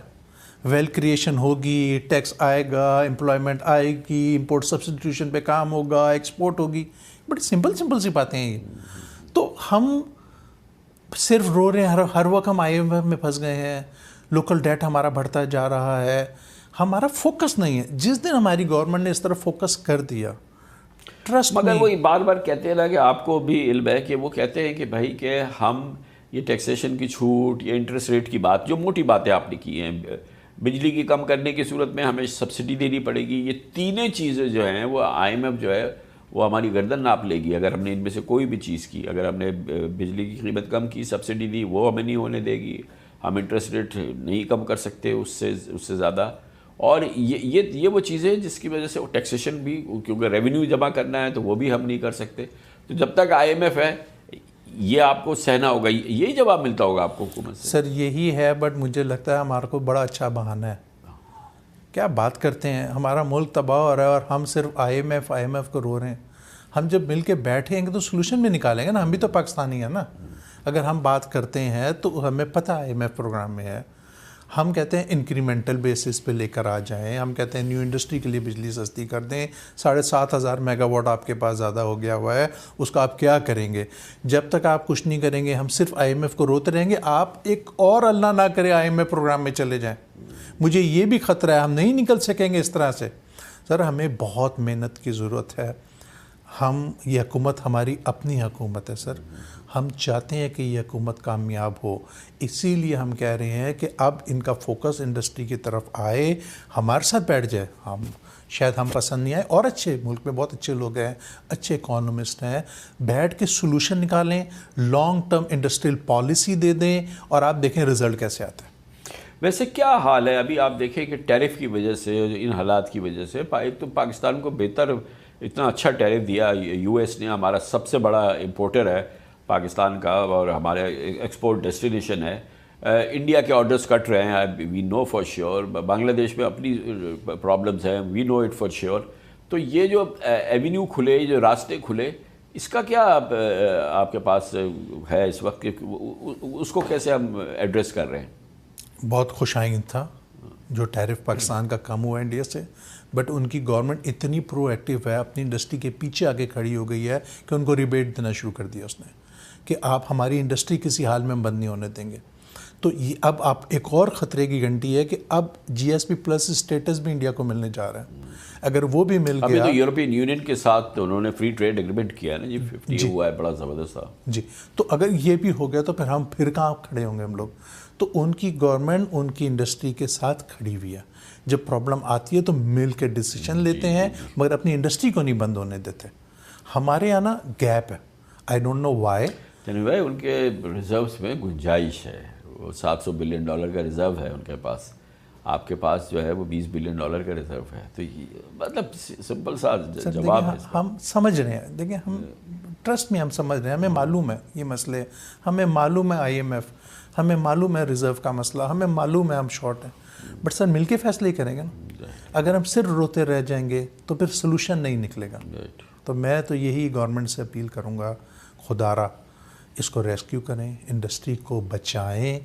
ویلتھ کریشن ہوگی, ٹیکس آئے گا, امپلائمنٹ آئے گی, امپورٹ سبسٹیٹیوشن پہ کام ہوگا, ایکسپورٹ ہوگی, بٹ سمپل سی باتیں ہیں یہ. تو ہم صرف رو رہے ہیں, ہر وقت ہم IMF میں پھنس گئے ہیں, لوکل ڈیٹ ہمارا بڑھتا جا رہا ہے, ہمارا فوکس نہیں ہے. جس دن ہماری گورنمنٹ نے اس طرح فوکس کر دیا, مگر وہ بار بار کہتے ہیں نا, کہ آپ کو بھی علم ہے کہ وہ کہتے ہیں کہ بھائی کہ ہم یہ ٹیکسیشن کی چھوٹ یا انٹرسٹ ریٹ کی بات, جو موٹی باتیں آپ نے کی ہیں, بجلی کی کم کرنے کی صورت میں ہمیں سبسڈی دینی پڑے گی, یہ 3 چیزیں جو ہیں وہ IMF جو ہے وہ ہماری گردن ناپ لے گی اگر ہم نے ان میں سے کوئی بھی چیز کی. اگر ہم نے بجلی کی قیمت کم کی, سبسڈی دی, وہ ہمیں نہیں ہونے دے گی. ہم انٹرسٹ ریٹ نہیں کم کر سکتے اس سے زیادہ. اور یہ وہ چیزیں جس کی وجہ سے وہ ٹیکسیشن بھی, کیونکہ ریونیو جمع کرنا ہے تو وہ بھی ہم نہیں کر سکتے. تو جب تک IMF ہے یہ آپ کو سہنا ہوگا, یہی جواب ملتا ہوگا آپ کو حکومت سے. سر یہی ہے, بٹ مجھے لگتا ہے ہمارا کو بڑا اچھا بہانہ ہے. کیا بات کرتے ہیں, ہمارا ملک تباہ ہو رہا ہے اور ہم صرف IMF کو رو رہے ہیں. ہم جب مل کے بیٹھیں گے تو سلوشن بھی نکالیں گے نا, ہم بھی تو پاکستانی ہیں نا. اگر ہم بات کرتے ہیں تو ہمیں پتہ IMF پروگرام میں ہے, ہم کہتے ہیں انکریمنٹل بیسس پہ لے کر آ جائیں, ہم کہتے ہیں نیو انڈسٹری کے لیے بجلی سستی کر دیں, 7,500 میگا واٹ آپ کے پاس زیادہ ہو گیا ہوا ہے, اس کا آپ کیا کریں گے؟ جب تک آپ کچھ نہیں کریں گے ہم صرف IMF کو روتے رہیں گے. آپ ایک اور اللہ نہ کرے IMF پروگرام میں چلے جائیں, مجھے یہ بھی خطرہ ہے, ہم نہیں نکل سکیں گے اس طرح سے. سر ہمیں بہت محنت کی ضرورت ہے. یہ حکومت ہماری اپنی حکومت ہے سر. ہم چاہتے ہیں کہ یہ حکومت کامیاب ہو, اسی لیے ہم کہہ رہے ہیں کہ اب ان کا فوکس انڈسٹری کی طرف آئے, ہمارے ساتھ بیٹھ جائے. شاید ہم پسند نہیں آئے, اور اچھے ملک میں بہت اچھے لوگ ہیں, اچھے اکانومسٹ ہیں, بیٹھ کے سولوشن نکالیں, لانگ ٹرم انڈسٹریل پالیسی دے دیں, اور آپ دیکھیں رزلٹ کیسے آتا ہے. ویسے کیا حال ہے ابھی؟ آپ دیکھیں کہ ٹیرف کی وجہ سے, ان حالات کی وجہ سے, ایک تو پاکستان کو بہتر اتنا اچھا ٹیرف دیا یو ایس نے, ہمارا سب سے بڑا امپورٹر ہے پاکستان کا, اور ہمارا ایکسپورٹ ڈیسٹینیشن ہے. انڈیا کے آرڈرز کٹ رہے ہیں, وی نو فار شیور. بنگلہ دیش میں اپنی پرابلمز ہیں, وی نو اٹ فار شیور. تو یہ جو ایونیو کھلے, یہ جو راستے کھلے, اس کا کیا آپ کے پاس ہے اس وقت, اس کو کیسے ہم ایڈریس کر رہے ہیں؟ بہت خوش آئند تھا جو ٹیرف پاکستان کا کم ہوا انڈیا سے, بٹ ان کی گورنمنٹ اتنی پرو ایکٹیو ہے, اپنی انڈسٹری کے پیچھے آگے کھڑی ہو گئی ہے کہ ان کو ریبیٹ دینا شروع کر دیا اس نے, کہ آپ ہماری انڈسٹری کسی حال میں بند نہیں ہونے دیں گے. تو یہ اب آپ ایک اور خطرے کی گھنٹی ہے کہ اب جی ایس پی پلس اسٹیٹس بھی انڈیا کو ملنے جا رہا ہے. اگر وہ بھی مل ابھی گیا, تو یورپین یونین کے ساتھ انہوں نے فری ٹریڈ ایگریمنٹ کیا ہے نا جی, 50 ہوا ہے, بڑا زبردست تھا جی. تو اگر یہ بھی ہو گیا تو پھر کہاں کھڑے ہوں گے ہم لوگ. تو ان کی گورنمنٹ ان کی انڈسٹری کے ساتھ کھڑی ہوئی ہے. جب پرابلم آتی ہے تو مل کے ڈیسیشن لیتے ہیں, مگر اپنی انڈسٹری کو نہیں بند ہونے دیتے. ہمارے یہاں نا گیپ ہے, آئی ڈونٹ نو وائی. یعنی بھائی ان کے ریزروز میں گنجائش ہے, وہ $700 بلین کا ریزرو ہے ان کے پاس, آپ کے پاس جو ہے وہ $20 بلین کا ریزرو ہے. تو یہ مطلب سمپل سا جواب ہے. ہم سمجھ رہے ہیں, دیکھیں ہم ٹرسٹ میں ہم سمجھ رہے ہیں, ہمیں معلوم ہے یہ مسئلے, ہمیں معلوم ہے IMF, ہمیں معلوم ہے ریزرو کا مسئلہ, ہمیں معلوم ہے ہم شارٹ ہیں, بٹ سر مل کے فیصلے ہی کریں گے نا. اگر ہم صرف روتے رہ جائیں گے تو پھر سلوشن نہیں نکلے گا. تو میں تو یہی گورنمنٹ سے اپیل کروں گا, خدا را اس کو ریسکیو کریں, انڈسٹری کو بچائیں,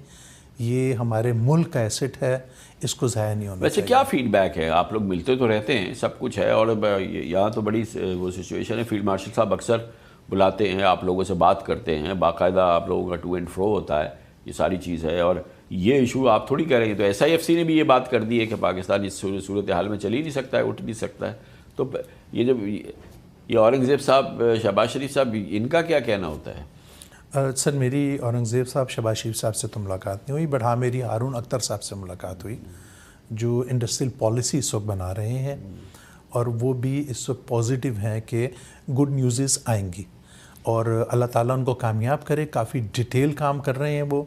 یہ ہمارے ملک کا ایسٹ ہے, اس کو ضائع نہیں ہونا ویسے چاہیے. کیا فیڈ بیک ہے؟ آپ لوگ ملتے تو رہتے ہیں, سب کچھ ہے, اور یہاں تو بڑی وہ سچویشن ہے, فیلڈ مارشل صاحب اکثر بلاتے ہیں, آپ لوگوں سے بات کرتے ہیں, باقاعدہ آپ لوگوں کا ٹو اینڈ فرو ہوتا ہے, یہ ساری چیز ہے. اور یہ ایشو آپ تھوڑی کہہ رہے ہیں, تو SIFC نے بھی یہ بات کر دی ہے کہ پاکستان اس صورتحال میں چل ہی نہیں سکتا ہے, اٹھ نہیں سکتا ہے. تو یہ جب یہ اورنگزیب صاحب, شہباز شریف صاحب, ان کا کیا کہنا ہوتا ہے؟ سر میری اورنگزیب صاحب, شہباز شریف صاحب سے تو ملاقات نہیں ہوئی, بٹ ہاں میری ہارون اختر صاحب سے ملاقات ہوئی, جو انڈسٹریل پالیسی اس وقت بنا رہے ہیں, اور وہ بھی اس وقت پازیٹیو ہیں کہ گڈ نیوزز آئیں گی, اور اللہ تعالیٰ ان کو کامیاب کرے. کافی ڈیٹیل کام کر رہے ہیں وہ,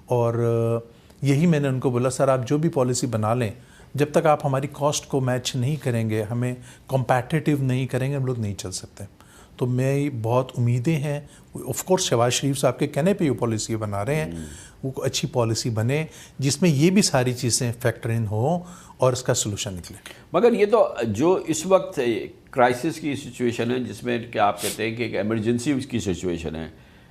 اور یہی میں نے ان کو بولا, سر آپ جو بھی پالیسی بنا لیں, جب تک آپ ہماری کاسٹ کو میچ نہیں کریں گے, ہمیں کمپیٹیٹیو نہیں کریں گے, ہم لوگ نہیں چل سکتے. تو میں بہت امیدیں ہیں, آف کورس شہباز شریف صاحب کے کہنے پہ یہ پالیسی بنا رہے ہیں, وہ اچھی پالیسی بنے جس میں یہ بھی ساری چیزیں فیکٹر ان ہوں اور اس کا سلوشن نکلے. مگر یہ تو جو اس وقت کرائسس کی سچویشن ہے, جس میں کہ آپ کہتے ہیں کہ ایک ایمرجنسی کی سچویشن ہے,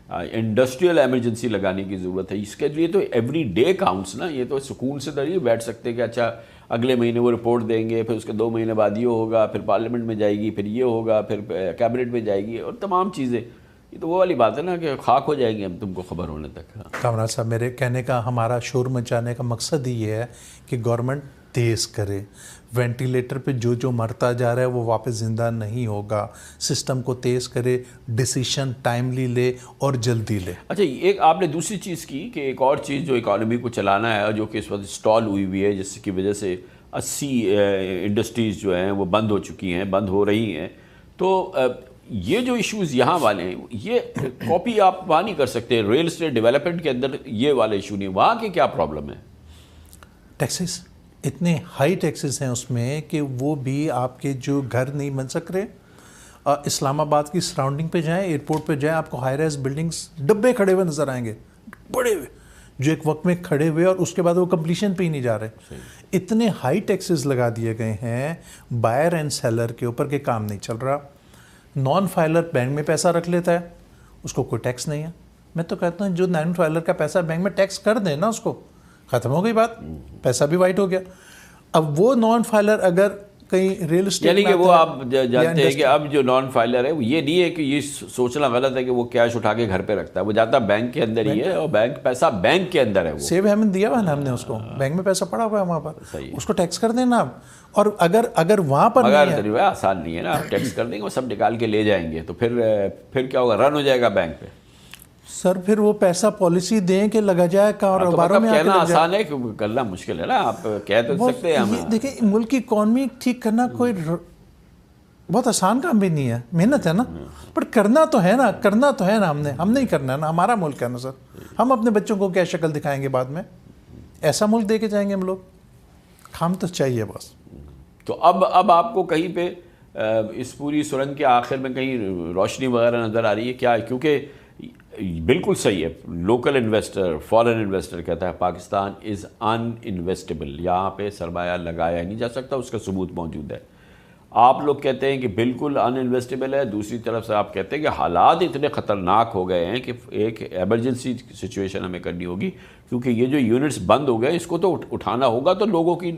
انڈسٹریل ایمرجنسی لگانے کی ضرورت ہے, اس کے لیے تو ایوری ڈے کاؤنٹس نا. یہ تو سکون سے نہیں بیٹھ سکتے کہ اچھا اگلے مہینے وہ رپورٹ دیں گے, پھر اس کے 2 مہینے بعد یہ ہوگا, پھر پارلیمنٹ میں جائے گی, پھر یہ ہوگا, پھر کیبنٹ میں جائے گی, اور تمام چیزیں. یہ تو وہ والی بات ہے نا کہ خاک ہو جائیں گے ہم تم کو خبر ہونے تک. کامران صاحب, میرے کہنے کا, ہمارا شور مچانے کا مقصد ہی یہ ہے کہ گورنمنٹ تیز کرے. وینٹیلیٹر پہ جو مرتا جا رہا ہے وہ واپس زندہ نہیں ہوگا. سسٹم کو تیز کرے, ڈیسیشن ٹائملی لے اور جلدی لے. اچھا, ایک آپ نے دوسری چیز کی کہ ایک اور چیز جو اکانومی کو چلانا ہے, جو کہ اس وقت اسٹال ہوئی ہوئی ہے, جس کی وجہ سے 80 انڈسٹریز جو ہیں وہ بند ہو چکی ہیں, بند ہو رہی ہیں. تو یہ جو ایشوز یہاں والے ہیں, یہ کاپی آپ وہاں نہیں کر سکتے. ریل اسٹیٹ ڈیولپمنٹ کے اندر یہ والے ایشو نہیں, وہاں کے کیا پرابلم ہے؟ ٹیکسز, اتنے ہائی ٹیکسز ہیں اس میں کہ وہ بھی آپ کے جو گھر نہیں بن سک رہے. اسلام آباد کی سراؤنڈنگ پہ جائیں, ایئرپورٹ پہ جائیں, آپ کو ہائی رائز بلڈنگز ڈبے کھڑے ہوئے نظر آئیں گے, بڑے ہوئے, جو ایک وقت میں کھڑے ہوئے اور اس کے بعد وہ کمپلیشن پہ ہی نہیں جا رہے. اتنے ہائی ٹیکسز لگا دیے گئے ہیں بائر اینڈ سیلر کے اوپر کہ کام نہیں چل رہا. نان فائلر بینک میں پیسہ رکھ لیتا ہے, اس کو کوئی ٹیکس نہیں ہے. میں تو کہتا ہوں جو نان فائلر کا پیسہ بینک میں ٹیکس کر دیں نا, اس کو ختم ہو گئی بات, پیسہ بھی وائٹ ہو گیا. اب وہ نان فائلر اگر کہیں ریل اسٹیٹ یعنی کہ وہ آپ جانتے ہیں کہ اب جو نان فائلر ہے وہ یہ نہیں ہے کہ یہ سوچنا غلط ہے کہ وہ کیش اٹھا کے گھر پہ رکھتا ہے، وہ جاتا بینک کے اندر ہی ہے اور بینک پیسہ بینک کے اندر ہے، وہ سیو ہیمن دیا ہوا ہے نا ہم نے اس کو، بینک میں پیسہ پڑا ہوا ہے وہاں پر، اس کو ٹیکس کر دینا آپ. اور اگر وہاں پر نہیں ہے، آسان نہیں ہے نا، آپ ٹیکس کر دیں گے وہ سب نکال کے لے جائیں گے تو پھر کیا ہوگا، رن ہو جائے گا بینک پہ. سر پھر وہ پیسہ پالیسی دیں کہ لگا جائے کاروباروں میں. کہنا آسان ہے کہ کرنا مشکل ہے نا، آپ کہہ تو سکتے ہیں. دیکھیں ملک کی اکانومی ٹھیک کرنا کوئی بہت آسان کام بھی نہیں ہے، محنت ہے نا، پر کرنا تو ہے نا، ہم نہیں کرنا ہے نا، ہمارا ملک ہے نا سر. ہم اپنے بچوں کو کیا شکل دکھائیں گے بعد میں؟ ایسا ملک دے کے جائیں گے ہم لوگ. کام تو چاہیے بس. تو اب آپ کو کہیں پہ اس پوری سرنگ کے آخر میں کہیں روشنی وغیرہ نظر آ رہی ہے کیا؟ کیونکہ بالکل صحیح ہے، لوکل انویسٹر، فارن انویسٹر کہتا ہے پاکستان از ان انویسٹیبل، یہاں پہ سرمایہ لگایا نہیں جا سکتا، اس کا ثبوت موجود ہے. آپ لوگ کہتے ہیں کہ بالکل ان انویسٹیبل ہے، دوسری طرف سے آپ کہتے ہیں کہ حالات اتنے خطرناک ہو گئے ہیں کہ ایک ایمرجنسی سچویشن ہمیں کرنی ہوگی، کیونکہ یہ جو یونٹس بند ہو گئے اس کو تو اٹھانا ہوگا، تو لوگوں کی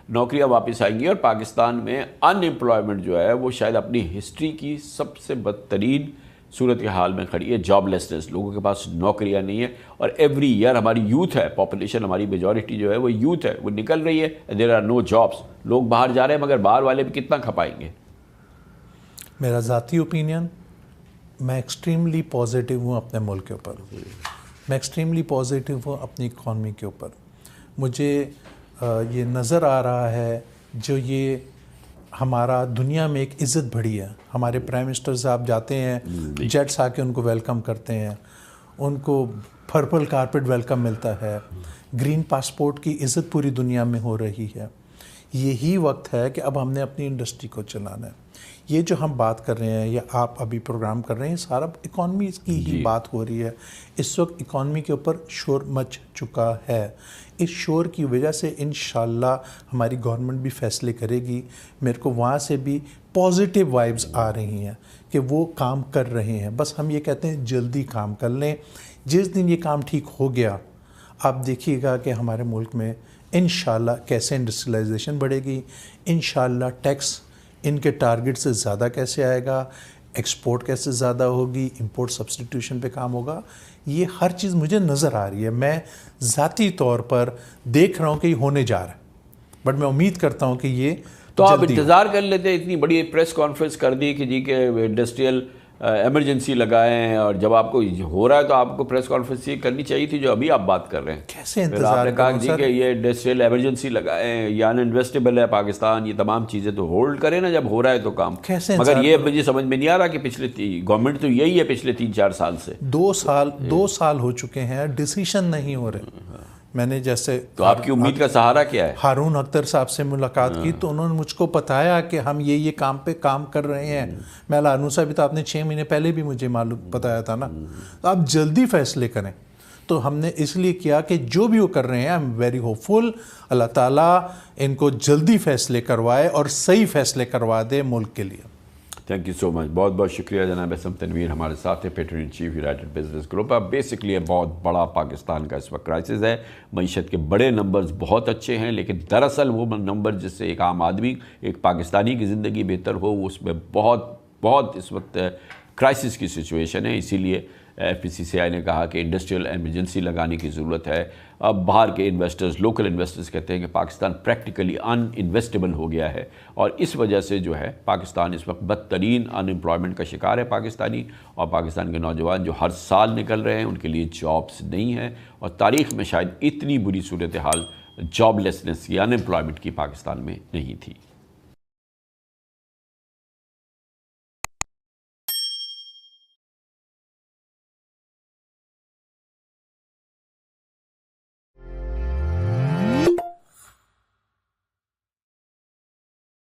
نوکریاں واپس آئیں گی. اور پاکستان میں ان امپلائمنٹ جو ہے وہ شاید اپنی ہسٹری کی سب سے بدترین صورت کے حال میں کھڑی ہے. جاب لیسنس، لوگوں کے پاس نوکریاں نہیں ہیں، اور ایوری ایئر ہماری یوتھ ہے، پاپولیشن ہماری میجورٹی جو ہے وہ یوتھ ہے، وہ نکل رہی ہے. دیر آر نو جابس، لوگ باہر جا رہے ہیں، مگر باہر والے بھی کتنا کھپائیں گے؟ میرا ذاتی اوپینین، میں ایکسٹریملی پازیٹیو ہوں اپنے ملک کے اوپر، میں ایکسٹریملی پازیٹیو ہوں اپنی اکانومی کے اوپر. مجھے یہ نظر آ رہا ہے جو یہ ہمارا دنیا میں ایک عزت بڑھی ہے. ہمارے پرائم منسٹر صاحب جاتے ہیں، جیٹس آ کے ان کو ویلکم کرتے ہیں، ان کو پرپل کارپیٹ ویلکم ملتا ہے، گرین پاسپورٹ کی عزت پوری دنیا میں ہو رہی ہے. یہی وقت ہے کہ اب ہم نے اپنی انڈسٹری کو چلانا ہے. یہ جو ہم بات کر رہے ہیں یا آپ ابھی پروگرام کر رہے ہیں، سارا اکانومی کی ہی بات ہو رہی ہے. اس وقت اکانومی کے اوپر شور مچ چکا ہے. اس شور کی وجہ سے انشاءاللہ ہماری گورنمنٹ بھی فیصلے کرے گی. میرے کو وہاں سے بھی پازیٹیو وائبز آ رہی ہیں کہ وہ کام کر رہے ہیں. بس ہم یہ کہتے ہیں جلدی کام کر لیں. جس دن یہ کام ٹھیک ہو گیا، آپ دیکھیے گا کہ ہمارے ملک میں انشاءاللہ کیسے انڈسٹریلائزیشن بڑھے گی، انشاءاللہ ٹیکس ان کے ٹارگٹ سے زیادہ کیسے آئے گا، ایکسپورٹ کیسے زیادہ ہوگی، امپورٹ سبسٹیٹیوشن پہ کام ہوگا. یہ ہر چیز مجھے نظر آ رہی ہے. میں ذاتی طور پر دیکھ رہا ہوں کہ یہ ہونے جا رہا ہے، بٹ میں امید کرتا ہوں کہ یہ تو آپ انتظار کر لیتے. اتنی بڑی پریس کانفرنس کر دی کہ جی کہ انڈسٹریل ایمرجنسی لگائیں، اور جب آپ کو ہو رہا ہے تو آپ کو پریس کانفرنس یہ کرنی چاہیے تھی جو ابھی آپ بات کر رہے ہیں. کیسے انتظار آپ نے کہا جی کہ یہ انڈسٹریل ایمرجنسی لگائیں یا ان انویسٹیبل ہے پاکستان، یہ تمام چیزیں تو ہولڈ کریں نا جب ہو رہا ہے تو کام. مگر یہ مجھے سمجھ میں نہیں آ رہا کہ پچھلے گورنمنٹ تو یہی ہے پچھلے 3-4 سال سے، 2 سال ہو چکے ہیں، ڈیسیشن نہیں ہو رہے. میں نے جیسے تو آپ کی امید کا سہارا کیا ہے؟ ہارون اختر صاحب سے ملاقات کی تو انہوں نے مجھ کو بتایا کہ ہم یہ کام پہ کام کر رہے ہیں. میں ہارون صاحب بھی تو آپ نے 6 مہینے پہلے بھی مجھے معلوم بتایا تھا نا. تو آپ جلدی فیصلے کریں. تو ہم نے اس لیے کیا کہ جو بھی وہ کر رہے ہیں، آئی ایم ویری ہوپ فل، اللہ تعالیٰ ان کو جلدی فیصلے کروائے اور صحیح فیصلے کروا دے ملک کے لیے. تھینک یو سو مچ. بہت بہت شکریہ جناب اسم تنویر ہمارے ساتھ ہے، pattern in chief United business group. اب بیسکلی یہ بہت بڑا پاکستان کا اس وقت کرائسس ہے. معیشت کے بڑے نمبرز بہت اچھے ہیں، لیکن دراصل وہ نمبر جس سے ایک عام آدمی، ایک پاکستانی کی زندگی بہتر ہو، اس میں بہت اس وقت کرائسس کی سچویشن ہے. اسی لیے FPCCI نے کہا کہ انڈسٹریل ایمرجنسی لگانے کی ضرورت ہے. اب باہر کے انویسٹرز، لوکل انویسٹرز کہتے ہیں کہ پاکستان پریکٹیکلی ان انویسٹیبل ہو گیا ہے، اور اس وجہ سے جو ہے پاکستان اس وقت بدترین ان امپلائمنٹ کا شکار ہے پاکستانی. اور پاکستان کے نوجوان جو ہر سال نکل رہے ہیں ان کے لیے جابس نہیں ہیں، اور تاریخ میں شاید اتنی بری صورتحال جاب لیسنس یا ان امپلائمنٹ کی پاکستان میں نہیں تھی.